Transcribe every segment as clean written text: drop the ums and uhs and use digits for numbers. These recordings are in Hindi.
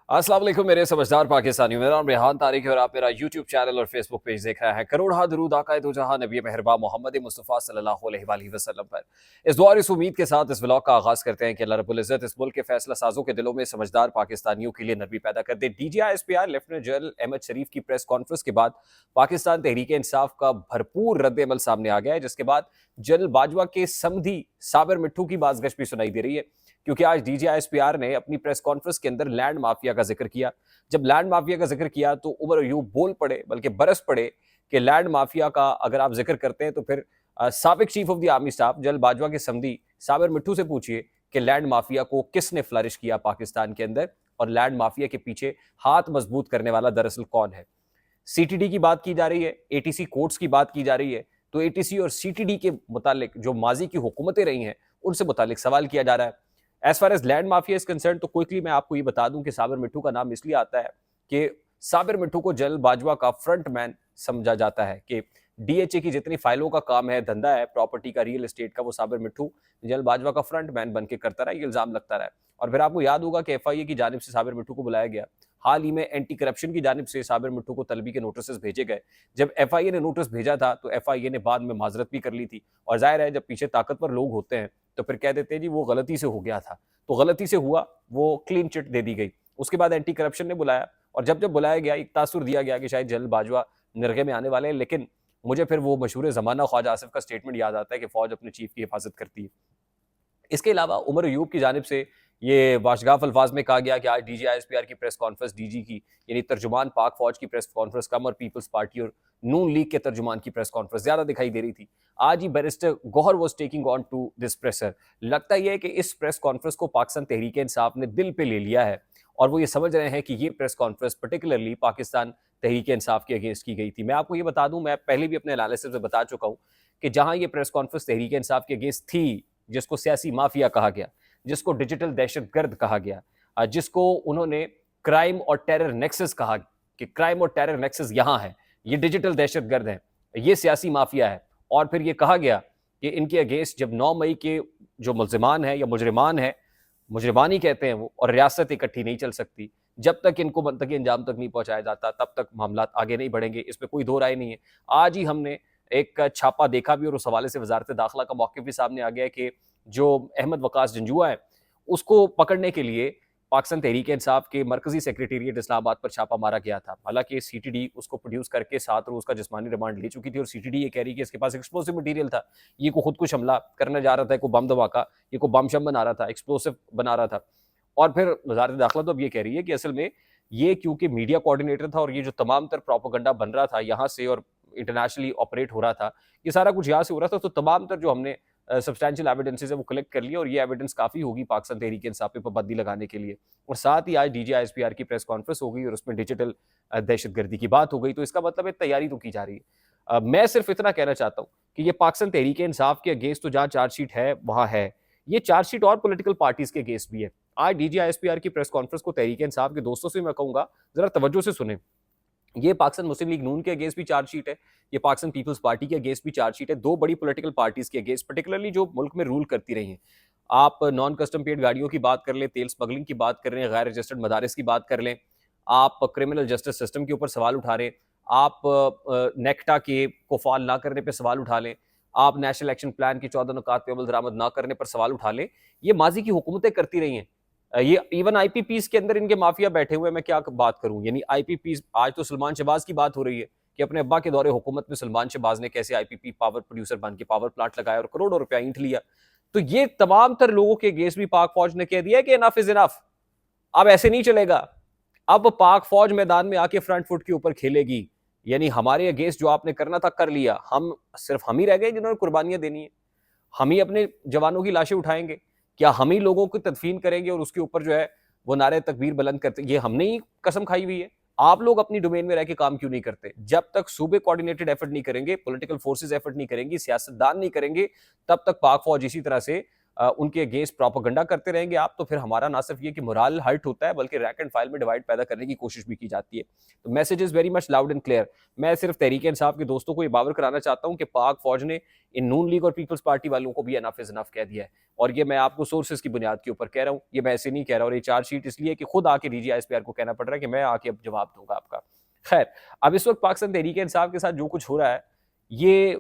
अस्सलाम वालेकुम मेरे समझदार पाकिस्तानियों। मेरा नाम रेहान तारिक है और आप मेरा यूट्यूब चैनल और फेसबुक पेज देख रहे हैं। करोड़ दरूद आका दो जहां नबी मेहरबान मोहम्मद मुस्तफ़ा सल्लल्लाहु अलैहि वसल्लम पर। इस दुआ और इस उम्मीद के साथ इस व्लॉग का आगाज करते हैं कि अल्लाह रब्बुल इज़्ज़त इस मुल्क के फैसला साजों के दिलों में समझदार पाकिस्तानियों के लिए नरमी पैदा कर दे। DGISPR लेफ्टिनेंट जनरल अहमद शरीफ की प्रेस कॉन्फ्रेंस के बाद पाकिस्तान तहरीक इंसाफ का भरपूर रद्द-ए-अमल सामने आ गया है, जिसके बाद जनरल बाजवा के समधी साबिर मिट्ठू की बाज़गश भी सुनाई दे रही है। क्योंकि आज DGISPR ने अपनी प्रेस कॉन्फ्रेंस के अंदर लैंड माफिया का जिक्र किया। जब लैंड माफिया का जिक्र किया तो उमर अयूब बोल पड़े, बल्कि बरस पड़े कि लैंड माफिया का अगर आप जिक्र करते हैं तो फिर साबिक chief of the army staff general Bajwa के समधी साबिर मिट्ठू से पूछिए कि लैंड माफिया को किसने फ्लरिश किया पाकिस्तान के अंदर, और लैंड माफिया के पीछे हाथ मजबूत करने वाला दरअसल कौन है। CTD की बात की जा रही है, ATC कोर्ट्स की बात की जा रही है, तो ATC और CTD के मुतालिक जो माजी की हुकूमतें रही हैं उनसे मुतालिक सवाल किया जा रहा है। As far as land mafia is concern, तो क्विकली मैं आपको ये बता दूं कि साबिर मिट्ठू का नाम इसलिए आता है कि साबिर मिट्ठू को जनरल बाजवा का फ्रंट मैन समझा जाता है कि DHA की जितनी फाइलों का काम है, धंधा है प्रॉपर्टी का, रियल एस्टेट का, वो साबिर मिट्ठू जनरल बाजवा का फ्रंट मैन बन के करता रहा, ये इल्जाम लगता रहा है। और फिर आपको याद होगा कि FIA की जानिब से साबिर मिट्ठू को बुलाया गया। हाल ही में एंटी करप्शन की जानिब से साबिर मिट्ठू को तलबी के नोटिस भेजे गए। जब FIA ने नोटिस भेजा था तो FIA ने बाद में माजरत भी कर ली थी, और जाहिर है जब पीछे ताकतवर लोग होते हैं तो फिर कह देते हैं जी वो गलती से हो गया था, तो गलती से हुआ, वो क्लीन चिट दे दी गई। उसके बाद एंटी करप्शन ने बुलाया, और जब जब बुलाया गया एक तासुर दिया गया कि शायद जनरल बाजवा नरगे में आने वाले हैं, लेकिन मुझे फिर वो मशहूर ज़माना ख्वाजा आसिफ का स्टेटमेंट याद आता है कि फौज अपने चीफ की हिफाजत करती है। इसके अलावा उमर अयूब की जानिब से ये वाशगाफ अल्फाज में कहा गया कि आज DGISPR की प्रेस कॉन्फ्रेंस DG की यानी तर्जुमान पाक फौज की प्रेस कॉन्फ्रेंस कम और पीपल्स पार्टी और नून लीग के तर्जुमान की प्रेस कॉन्फ्रेंस ज्यादा दिखाई दे रही थी। आज ही barrister Gauhar was taking on to this pressure. लगता यह है कि इस प्रेस कॉन्फ्रेंस को पाकिस्तान तहरीक इंसाफ ने दिल पे ले लिया है, और वो ये समझ रहे हैं कि ये press conference particularly Pakistan Tehreek Insaf के अगेंस्ट की गई थी। मैं आपको ये बता दूं, मैं पहले भी अपने एनालिसिस में बता चुका हूं कि जहां ये प्रेस कॉन्फ्रेंस तहरीक इंसाफ के अगेंस्ट थी, जिसको सियासी माफिया कहा गया, जिसको डिजिटल दहशतगर्द कहा गया, जिसको उन्होंने क्राइम और टेरर नेक्सस कहा कि क्राइम और टेरर नेक्सस यहां है, ये डिजिटल दहशतगर्द है, ये सियासी माफिया है, और फिर ये कहा गया कि इनके अगेंस्ट जब 9 मई के जो मुल्जिमान है या मुजरिमान है, मुजरिमानी कहते हैं वो, और रियासत इकट्ठी नहीं चल सकती जब तक इनको मनतकी अंजाम तक नहीं पहुंचाया जाता, तब तक मामला आगे नहीं बढ़ेंगे, इसमें कोई दो राय नहीं है। आज ही हमने एक छापा देखा भी, और उस हवाले से वजारत दाखिला का मौक़िफ़ भी सामने आ गया कि जो अहमद वकास जंजुआ है उसको पकड़ने के लिए पाकिस्तान तहरीक इंसाफ के मरकजी सेक्रेटेरिएट इस्लामाबाद पर छापा मारा गया था। हालांकि CTD उसको प्रोड्यूस करके 7 रोज का जिस्मानी रिमांड ले चुकी थी, और CTD ये कह रही है कि इसके पास एक्सप्लोसिव मटीरियल था, ये को खुद कुछ हमला करने जा रहा था, को बम धमाका, ये को बम शम बना रहा था, एक्सप्लोसिव बना रहा था। और फिर वजारत दाखिला तो अब ये कह रही है कि असल में ये क्योंकि मीडिया कोऑर्डिनेटर था, और ये जो तमाम तर प्रोपेगेंडा बन रहा था यहाँ से और इंटरनेशनली ऑपरेट हो रहा था, ये सारा कुछ यहाँ से हो रहा था, तो तमाम तर जो हमने सब्सटैंशियल एविडेंसेस है वो कलेक्ट कर लिया, और ये एविडेंस काफी होगी पाकिस्तान तहरीक इंसाफ पे पाबंदी लगाने के लिए। और साथ ही आज DGISPR की प्रेस कॉन्फ्रेंस हो गई और उसमें डिजिटल दहशतगर्दी की बात हो गई, तो इसका मतलब है तैयारी तो की जा रही है। मैं सिर्फ इतना कहना चाहता हूँ कि ये पाकिस्तान तहरीक इंसाफ के अगेंस्ट तो जहाँ चार्जशीट है वहाँ है, ये चार्जशीट और पॉलिटिकल पार्टीज के अगेंस्ट भी है। आज DGISPR की प्रेस कॉन्फ्रेंस को तहरीक इंसाफ के दोस्तों से मैं कहूंगा जरा तवज्जो से सुने। ये पाकिस्तान मुस्लिम लीग नून के अगेंस्ट भी चार्जशीट है, ये पाकिस्तान पीपल्स पार्टी के अगेंस्ट भी चार्जशीट है, दो बड़ी पॉलिटिकल पार्टीज के अगेंस्ट, पर्टिकुलरली जो मुल्क में रूल करती रही हैं। आप नॉन कस्टम पेड गाड़ियों की बात कर लें, तेल स्मगलिंग की बात कर रहे हैं, गैर रजिस्टर्ड मदारिस की बात कर लें, आप क्रिमिनल जस्टिस सिस्टम के ऊपर सवाल उठा रहे हैं, आप नेक्टा के को फॉल ना करने पर सवाल उठा लें, आप नेशनल एक्शन प्लान की 14 नुकात पे अमल दरामद ना करने पर सवाल उठा लें, ये माजी की हुकूमतें करती रही हैं। ये इवन IPPs के अंदर इनके माफिया बैठे हुए हैं, मैं क्या बात करूं, यानी IPPs, आज तो सलमान शहबाज की बात हो रही है कि अपने अब्बा के दौरे हुकूमत में सलमान शहबाज ने कैसे IPP पावर प्रोड्यूसर बन के पावर प्लांट लगाया और करोड़ों रुपया ईंट लिया। तो ये तमाम तर लोगों के अगेंस्ट भी पाक फौज ने कह दिया कि इनफ इज इनफ, अब ऐसे नहीं चलेगा, अब पाक फौज मैदान में आके फ्रंट फुट के ऊपर खेलेगी, यानी हमारे अगेंस्ट जो आपने करना था कर लिया, हम ही रह गए जिन्होंने कुर्बानियां देनी है, हम ही अपने जवानों की लाशें उठाएंगे, क्या हम ही लोगों को तदफीन करेंगे और उसके ऊपर जो है वो नारे तकबीर बुलंद करते, ये हमने ही कसम खाई हुई है। आप लोग अपनी डोमेन में रह के काम क्यों नहीं करते? जब तक सूबे कोऑर्डिनेटेड एफर्ट नहीं करेंगे, पॉलिटिकल फोर्सेस एफर्ट नहीं करेंगी, सियासतदान नहीं करेंगे, तब तक पाक फौज इसी तरह से उनके अगेंस्ट प्रोपेगेंडा करते रहेंगे आप, तो फिर हमारा ना सिर्फ ये कि मोरल हर्ट होता है, बल्कि रैंक एंड फाइल में डिवाइड पैदा करने की कोशिश भी की जाती है। तो message is very much loud and clear. मैं सिर्फ तहरीक इंसाफ के दोस्तों को ये बावर कराना चाहता हूं कि पाक फौज ने इन नून लीग और पीपल्स पार्टी वालों को भी एनफ इज एनफ कह दिया है, और ये मैं आपको सोर्सेज की बुनियाद के ऊपर कह रहा हूँ, ये मैं ऐसे नहीं कह रहा। और ये चार्जशीट इसलिए कि खुद आके DGISPR को कहना पड़ रहा है कि मैं आके अब जवाब दूंगा आपका। खैर, अब इस वक्त पाकिस्तान तहरीक इंसाफ के साथ जो कुछ हो रहा है, ये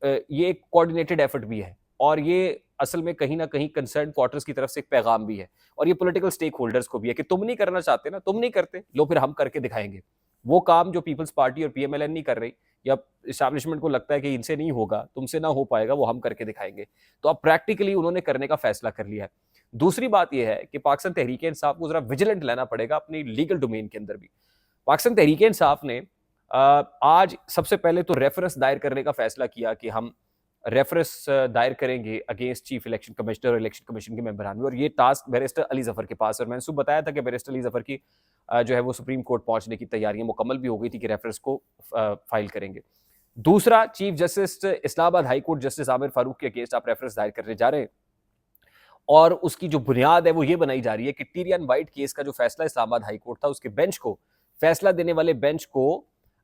एक कोऑर्डिनेटेड एफर्ट भी है, और ये असल में कहीं ना कहीं कंसर्न क्वार्टर्स की तरफ से एक पैगाम भी है, और ये पॉलिटिकल स्टेक होल्डर्स को भी है कि तुम नहीं करना चाहते ना, तुम नहीं करते, लो फिर हम करके दिखाएंगे। वो काम जो पीपल्स पार्टी और PMLN नहीं कर रही, या इस्टेब्लिशमेंट को लगता है कि इनसे नहीं होगा, तुमसे ना हो पाएगा, वो हम करके दिखाएंगे। तो अब प्रैक्टिकली उन्होंने करने का फैसला कर लिया है। दूसरी बात यह है कि पाकिस्तान तहरीक इंसाफ को जरा विजिलेंट लेना पड़ेगा अपनी लीगल डोमेन के अंदर भी। पाकिस्तान तहरीक इंसाफ ने आज सबसे पहले तो रेफरेंस दायर करने का फैसला किया कि हम रेफरेंस दायर करेंगे अगेंस्ट चीफ इलेक्शन कमिश्नर और इलेक्शन कमीशन के मेंबरान में, और ये टास्क बैरिस्टर अली जफर के पास है। और मैंने सुबह बताया था कि बैरिस्टर अली जफर की जो है वो सुप्रीम कोर्ट पहुंचने की तैयारियां मुकम्मल भी हो गई थी कि रेफरेंस को फाइल करेंगे। दूसरा, chief justice Islamabad high court justice Aamir Farooq के अगेंस्ट आप रेफरेंस दायर करने जा रहे हैं, और उसकी जो बुनियाद है वो ये बनाई जा रही है कि टीरियन वाइट केस का जो फैसला इस्लामाबाद हाई कोर्ट था, उसके बेंच को, फैसला देने वाले बेंच को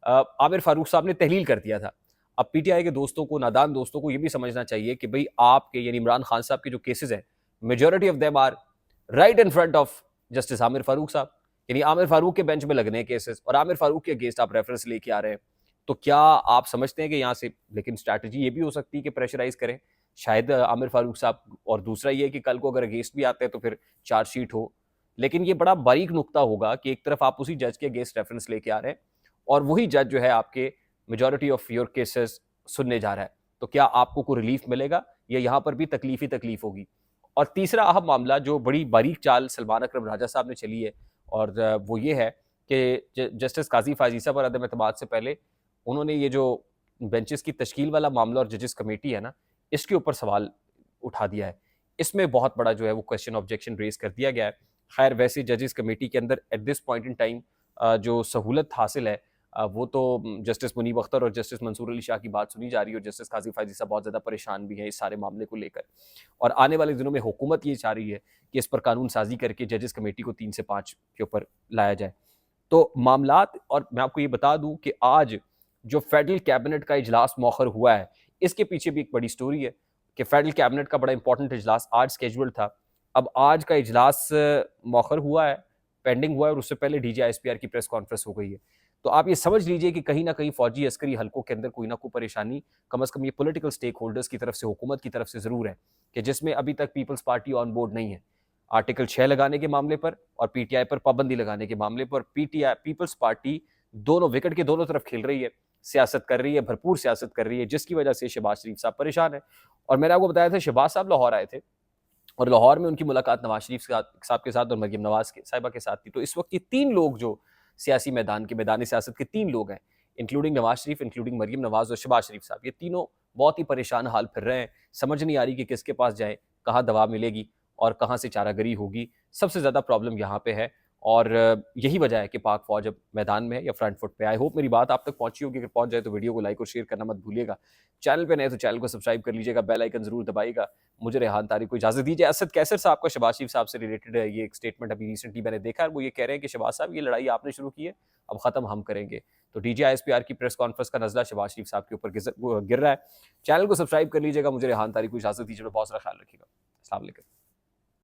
आमिर फारूक साहब ने तहलील कर दिया था। अब PTI के दोस्तों को, नादान दोस्तों को ये भी समझना चाहिए कि भाई आपके यानी इमरान खान साहब के जो केसेस हैं, majority of them are right in front of justice Aamir Farooq साहब, यानी आमिर फारूक के बेंच में लगने केसेस, और आमिर फारूक के अगेंस्ट आप रेफरेंस लेके आ रहे हैं। तो क्या आप समझते हैं कि यहाँ से, लेकिन स्ट्रैटेजी ये भी हो सकती है कि प्रेशराइज करें शायद आमिर फारूक साहब, और दूसरा ये कि कल को अगर अगेंस्ट भी आते हैं तो फिर चार्जशीट हो। लेकिन ये बड़ा बारीक नुक्ता होगा कि एक तरफ आप उसी जज के अगेंस्ट रेफरेंस लेके आ रहे हैं, और वही जज जो है आपके मेजॉरिटी ऑफ योर केसेस सुनने जा रहा है। तो क्या आपको कोई रिलीफ मिलेगा, या यहाँ पर भी तकलीफ ही तकलीफ होगी? और तीसरा अहम मामला जो बड़ी बारीक चाल सलमान अकरम राजा साहब ने चली है, और वो ये है कि जस्टिस काजी फाजीसा पर अदम एतमाद से पहले उन्होंने ये जो बेंचेस की तश्कील वाला मामला और जजेस कमेटी है ना, इसके ऊपर सवाल उठा दिया है। इसमें बहुत बड़ा जो है वो क्वेश्चन ऑब्जेक्शन रेज कर दिया गया है। खैर, वैसे जजेस कमेटी के अंदर at this point in time जो सहूलत हासिल है, वो तो जस्टिस मुनीब अख्तर और जस्टिस मंसूर अली शाह की बात सुनी जा रही है, और जस्टिस काजी फायजी साहब बहुत ज़्यादा परेशान भी हैं इस सारे मामले को लेकर। और आने वाले दिनों में हुकूमत ये चाह रही है कि इस पर कानून साजी करके जजेस कमेटी को 3 से 5 के ऊपर लाया जाए। तो मामलात, और मैं आपको ये बता दूं कि आज जो फेडरल कैबिनेट का इजलास मौखर हुआ है, इसके पीछे भी एक बड़ी स्टोरी है कि फेडरल कैबिनेट का बड़ा इंपॉर्टेंट इजलास आज स्केड्यूल्ड था। अब आज का इजलास मौखर हुआ है, पेंडिंग हुआ है, और उससे पहले DGISPR की प्रेस कॉन्फ्रेंस हो गई है। तो आप ये समझ लीजिए कि कहीं ना कहीं फौजी अस्करी हलकों के अंदर कोई ना कोई परेशानी, कम अज कम ये पॉलिटिकल स्टेक होल्डर्स की तरफ से, हुकूमत की तरफ से जरूर है, कि जिसमें अभी तक पीपल्स पार्टी ऑन बोर्ड नहीं है आर्टिकल 6 लगाने के मामले पर, और PTI पर पाबंदी लगाने के मामले पर। PTI, पीपल्स पार्टी दोनों विकेट के दोनों तरफ खेल रही है, सियासत कर रही है, भरपूर सियासत कर रही है, जिसकी वजह से शहबाज शरीफ साहब परेशान है। और मैंने आपको बताया था शहबाज साहब लाहौर आए थे, और लाहौर में उनकी मुलाकात नवाज शरीफ साहब के साथ और मरियम नवाज के साहिबा के साथ थी। तो इस वक्त ये 3 लोग जो सियासी मैदान सियासत के 3 लोग हैं, इंक्लूडिंग नवाज शरीफ, इंक्लूडिंग मरियम नवाज और शहबाज शरीफ साहब, ये तीनों बहुत ही परेशान हाल फिर रहे हैं। समझ नहीं आ रही कि किसके पास जाए, कहाँ दवा मिलेगी और कहाँ से चारागरी होगी। सबसे ज़्यादा प्रॉब्लम यहाँ पे है, और यही वजह है कि पाक फौज अब मैदान में है या फ्रंट फुट पे। आई होप मेरी बात आप तक पहुंची होगी। अगर पहुंच जाए तो वीडियो को लाइक और शेयर करना मत भूलिएगा। चैनल पे नए तो चैनल को सब्सक्राइब कर लीजिएगा, बेल आइकन जरूर दबाइएगा। मुझे रेहान तारिक को इजाजत दीजिए। असद कैसर साहब का शहबाज शरीफ साहब से रिलेटेड ये एक स्टेटमेंट अभी रिसेंटली मैंने देखा है, वो ये कह रहे हैं कि शहबाज साहब ये लड़ाई आपने शुरू की है, अब खत्म हम करेंगे। तो DGISPR की प्रेस कॉन्फ्रेंस का नजला शहबाज शरीफ साहब के ऊपर गिर रहा है। चैनल को सब्सक्राइब कर लीजिएगा। मुझे रेहान तारिक को इजाजत दीजिए। बहुत सारा ख्याल रखिएगा। अस्सलाम वालेकुम।